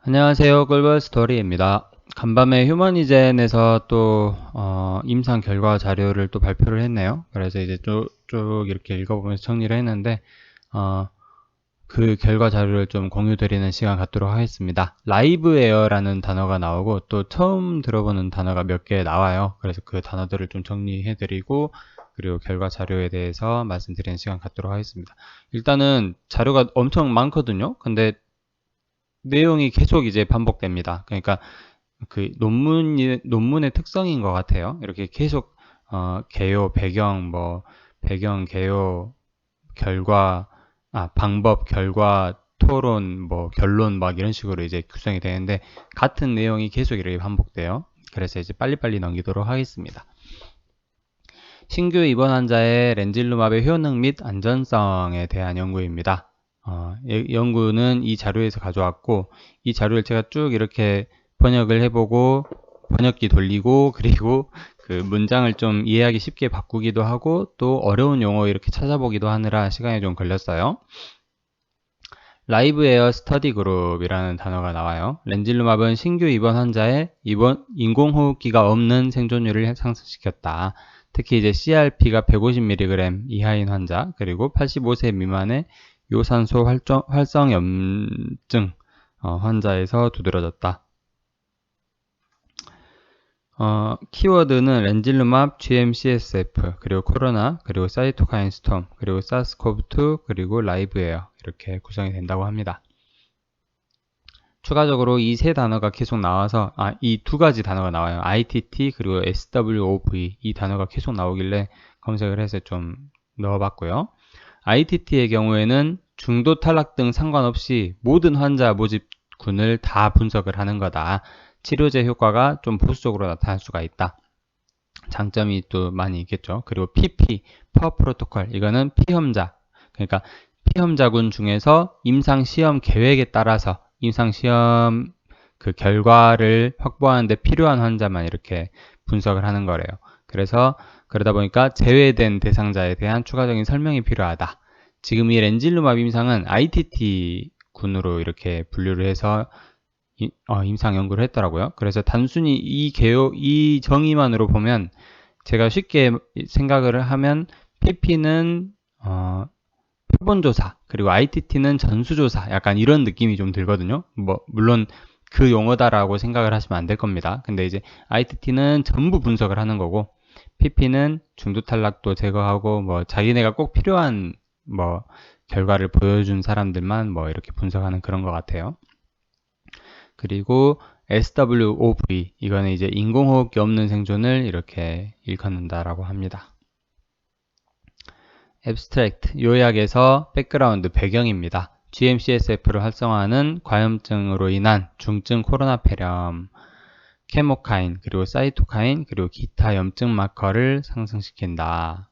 안녕하세요. 꿀벌 스토리입니다. 간밤에 휴머니젠에서 또 임상 결과 자료를 또 발표를 했네요. 그래서 이제 쭉 이렇게 읽어보면서 정리를 했는데 그 결과 자료를 좀 공유드리는 시간 갖도록 하겠습니다. 라이브 에어라는 단어가 나오고 또 처음 들어보는 단어가 몇 개 나와요. 그래서 그 단어들을 좀 정리해드리고 그리고 결과 자료에 대해서 말씀드리는 시간 갖도록 하겠습니다. 일단은 자료가 엄청 많거든요. 근데 내용이 계속 이제 반복됩니다. 그러니까 그 논문의 특성인 것 같아요. 이렇게 계속 개요, 배경, 개요, 결과, 방법, 결과, 토론, 결론 막 이런 식으로 이제 구성이 되는데 같은 내용이 계속 이렇게 반복돼요. 그래서 이제 빨리빨리 넘기도록 하겠습니다. 신규 입원 환자의 렌질루맙의 효능 및 안전성에 대한 연구입니다. 연구는 이 자료에서 가져왔고 이 자료를 제가 쭉 이렇게 번역을 해보고 번역기 돌리고 그리고 그 문장을 좀 이해하기 쉽게 바꾸기도 하고 또 어려운 용어 이렇게 찾아보기도 하느라 시간이 좀 걸렸어요. 라이브 에어 스터디 그룹이라는 단어가 나와요. 렌질루맙은 신규 입원 환자의 인공호흡기가 없는 생존율을 상승시켰다. 특히 이제 CRP가 150mg 이하인 환자 그리고 85세 미만의 요산소 활성염증 환자에서 두드러졌다. 키워드는 렌질루맙, GM-CSF, 그리고 코로나, 그리고 사이토카인 스톰, 그리고 사스코브2, 그리고 라이브 에어 이렇게 구성이 된다고 합니다. 추가적으로 이 세 단어가 계속 나와서 이 두 가지 단어가 나와요. ITT 그리고 SWOV 이 단어가 계속 나오길래 검색을 해서 좀 넣어봤고요. ITT의 경우에는 중도 탈락 등 상관없이 모든 환자 모집군을 다 분석을 하는 거다. 치료제 효과가 좀 보수적으로 나타날 수가 있다. 장점이 또 많이 있겠죠. 그리고 PP, 퍼 프로토콜 이거는 피험자 그러니까 피험자군 중에서 임상시험 계획에 따라서 임상시험 그 결과를 확보하는데 필요한 환자만 이렇게 분석을 하는 거래요. 그래서 그러다 보니까 제외된 대상자에 대한 추가적인 설명이 필요하다. 지금 이 렌질루맙 임상은 ITT 군으로 이렇게 분류를 해서 임상 연구를 했더라고요. 그래서 단순히 이 정의만으로 보면 제가 쉽게 생각을 하면 PP는 표본조사 그리고 ITT는 전수조사 약간 이런 느낌이 좀 들거든요. 물론 그 용어다라고 생각을 하시면 안 될 겁니다. 근데 이제 ITT는 전부 분석을 하는 거고 PP는 중도 탈락도 제거하고 자기네가 꼭 필요한 결과를 보여준 사람들만 이렇게 분석하는 그런 것 같아요. 그리고 SWOV 이거는 이제 인공호흡기 없는 생존을 이렇게 일컫는다라고 합니다. 앱스트랙트 요약에서 백그라운드 배경입니다. GM-CSF를 활성화하는 과염증으로 인한 중증 코로나 폐렴, 케모카인, 그리고 사이토카인, 그리고 기타 염증 마커를 상승시킨다.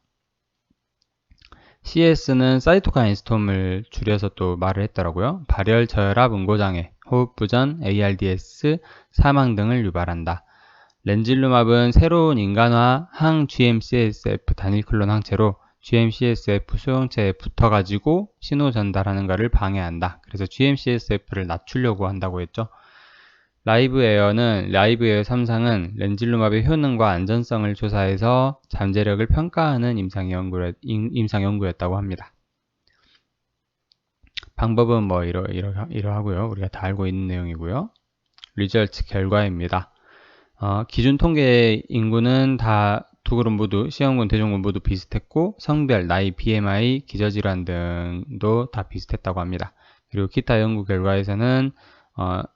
CS는 사이토카인 스톰을 줄여서 또 말을 했더라고요. 발열, 저혈압, 응고장애, 호흡부전, ARDS, 사망 등을 유발한다. 렌질루맙은 새로운 인간화 항 GM-CSF 단일 클론 항체로 GM-CSF 수용체에 붙어가지고 신호 전달하는 것을 방해한다. 그래서 GM-CSF를 낮추려고 한다고 했죠. 라이브 에어 3상은 렌질루맙의 효능과 안전성을 조사해서 잠재력을 평가하는 임상 연구였다고 합니다. 방법은 이러하고요. 우리가 다 알고 있는 내용이고요. 리절트 결과입니다. 기준 통계 인구는 다 두 그룹 모두 시험군, 대종군 모두 비슷했고 성별, 나이, BMI, 기저질환 등도 다 비슷했다고 합니다. 그리고 기타 연구 결과에서는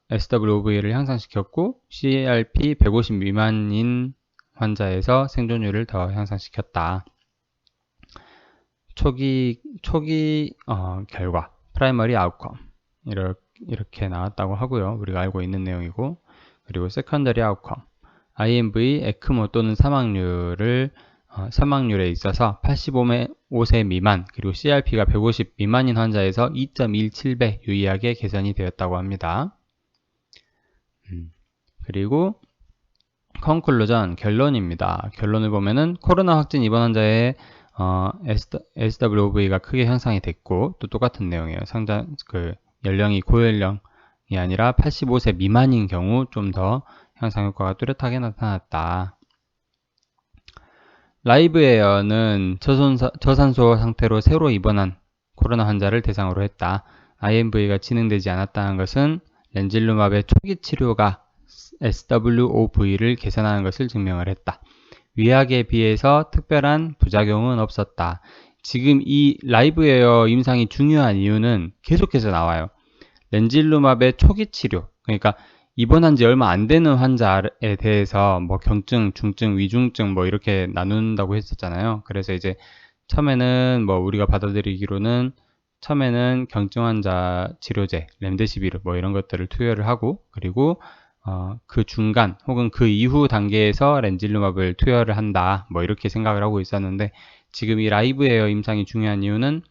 SWOV를 향상시켰고 CRP 150 미만인 환자에서 생존율을 더 향상시켰다. 초기 결과 프라이머리 아웃컴 이렇게 나왔다고 하고요. 우리가 알고 있는 내용이고 그리고 세컨더리 아웃컴 IMV, 에크모 또는 사망률에 있어서 85세 미만 그리고 CRP가 150 미만인 환자에서 2.17배 유의하게 개선이 되었다고 합니다. 그리고 컨클루전 결론입니다. 결론을 보면은 코로나 확진 입원 환자의 SWOV가 크게 향상이 됐고 또 똑같은 내용이에요. 연령이 고연령인 아니라 85세 미만인 경우 좀 더 향상 효과가 뚜렷하게 나타났다. 라이브 에어는 저산소 상태로 새로 입원한 코로나 환자를 대상으로 했다. IMV가 진행되지 않았다는 것은 렌질루맙의 초기 치료가 SWOV를 개선하는 것을 증명을 했다. 위약에 비해서 특별한 부작용은 없었다. 지금 이 라이브 에어 임상이 중요한 이유는 계속해서 나와요. 렌질루맙의 초기 치료, 그러니까 입원한 지 얼마 안 되는 환자에 대해서 뭐 경증, 중증, 위중증 뭐 이렇게 나눈다고 했었잖아요. 그래서 이제 처음에는 뭐 우리가 받아들이기로는 처음에는 경증 환자 치료제, 렘데시비르 뭐 이런 것들을 투여를 하고, 그리고 그 중간 혹은 그 이후 단계에서 렌질루맙을 투여를 한다 뭐 이렇게 생각을 하고 있었는데, 지금 이 라이브 에어 임상이 중요한 이유는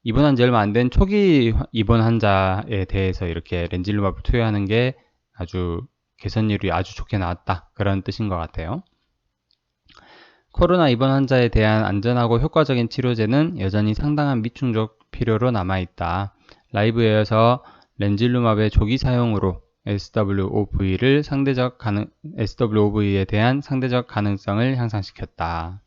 입원한 지 얼마 안 된 초기 입원 환자에 대해서 이렇게 렌질루맙을 투여하는 게 아주 개선율이 아주 좋게 나왔다, 그런 뜻인 것 같아요. 코로나 입원 환자에 대한 안전하고 효과적인 치료제는 여전히 상당한 미충족 필요로 남아있다. 라이브에어에서 렌질루맙의 조기 사용으로 SWOV에 대한 상대적 가능성을 향상시켰다.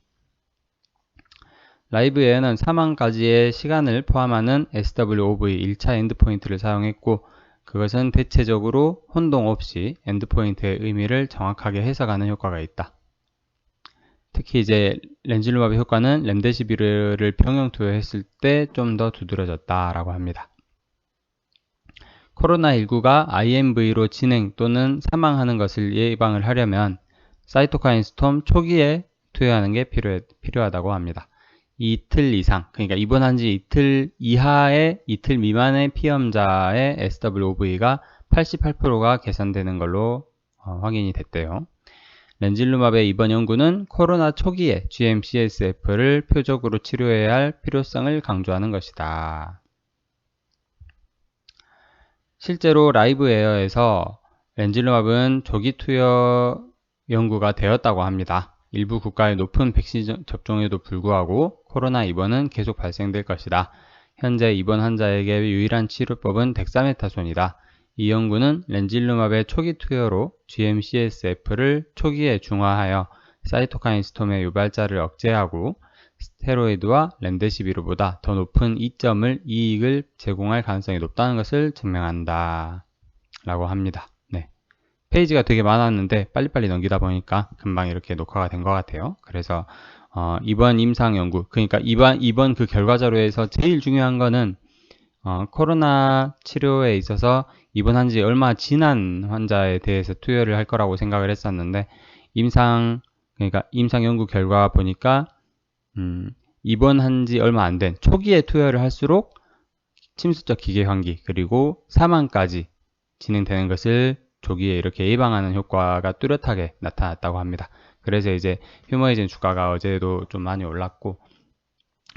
라이브에어는 사망까지의 시간을 포함하는 SWOV 1차 엔드포인트를 사용했고, 그것은 대체적으로 혼동 없이 엔드포인트의 의미를 정확하게 해석하는 효과가 있다. 특히 이제 렌질루맙의 효과는 렘데시비르를 병용 투여했을 때 좀 더 두드러졌다라고 합니다. 코로나19가 IMV로 진행 또는 사망하는 것을 예방을 하려면 사이토카인 스톰 초기에 투여하는 게 필요하다고 합니다. 이틀 이상, 그러니까 입원한 지 이틀 미만의 피험자의 SWOV가 88%가 개선되는 걸로 확인이 됐대요. 렌질루맙의 이번 연구는 코로나 초기에 GM-CSF를 표적으로 치료해야 할 필요성을 강조하는 것이다. 실제로 라이브 에어에서 렌질루맙은 조기 투여 연구가 되었다고 합니다. 일부 국가의 높은 백신 접종에도 불구하고 코로나 입원은 계속 발생될 것이다. 현재 입원 환자에게 유일한 치료법은 덱사메타손이다. 이 연구는 렌질루맙의 초기 투여로 GM-CSF를 초기에 중화하여 사이토카인 스톰의 유발자를 억제하고 스테로이드와 렘데시비르보다 더 높은 이익을 제공할 가능성이 높다는 것을 증명한다 라고 합니다. 네. 페이지가 되게 많았는데 빨리빨리 넘기다 보니까 금방 이렇게 녹화가 된 것 같아요. 그래서 이번 임상 연구, 그러니까 이번 그 결과 자료에서 제일 중요한 거는 코로나 치료에 있어서 입원한 지 얼마 지난 환자에 대해서 투여를 할 거라고 생각을 했었는데, 그러니까 임상 연구 결과 보니까 입원한 지 얼마 안 된 초기에 투여를 할수록 침수적 기계 환기 그리고 사망까지 진행되는 것을 조기에 이렇게 예방하는 효과가 뚜렷하게 나타났다고 합니다. 그래서 이제 휴머이젠 주가가 어제도 좀 많이 올랐고,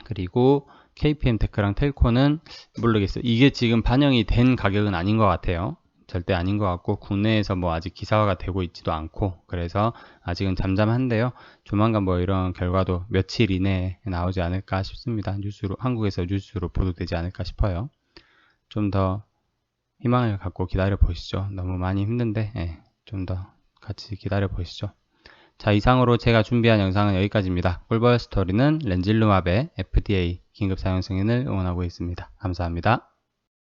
그리고 KPM 테크랑 텔코는 모르겠어요. 이게 지금 반영이 된 가격은 아닌 것 같아요. 절대 아닌 것 같고, 국내에서 뭐 아직 기사화가 되고 있지도 않고, 그래서 아직은 잠잠한데요. 조만간 뭐 이런 결과도 며칠 이내에 나오지 않을까 싶습니다. 한국에서 뉴스로 보도되지 않을까 싶어요. 좀 더 희망을 갖고 기다려 보시죠. 너무 많이 힘든데, 좀 더 같이 기다려 보시죠. 자, 이상으로 제가 준비한 영상은 여기까지입니다. 꿀벌 스토리는 렌질루맙의 FDA 긴급 사용 승인을 응원하고 있습니다. 감사합니다.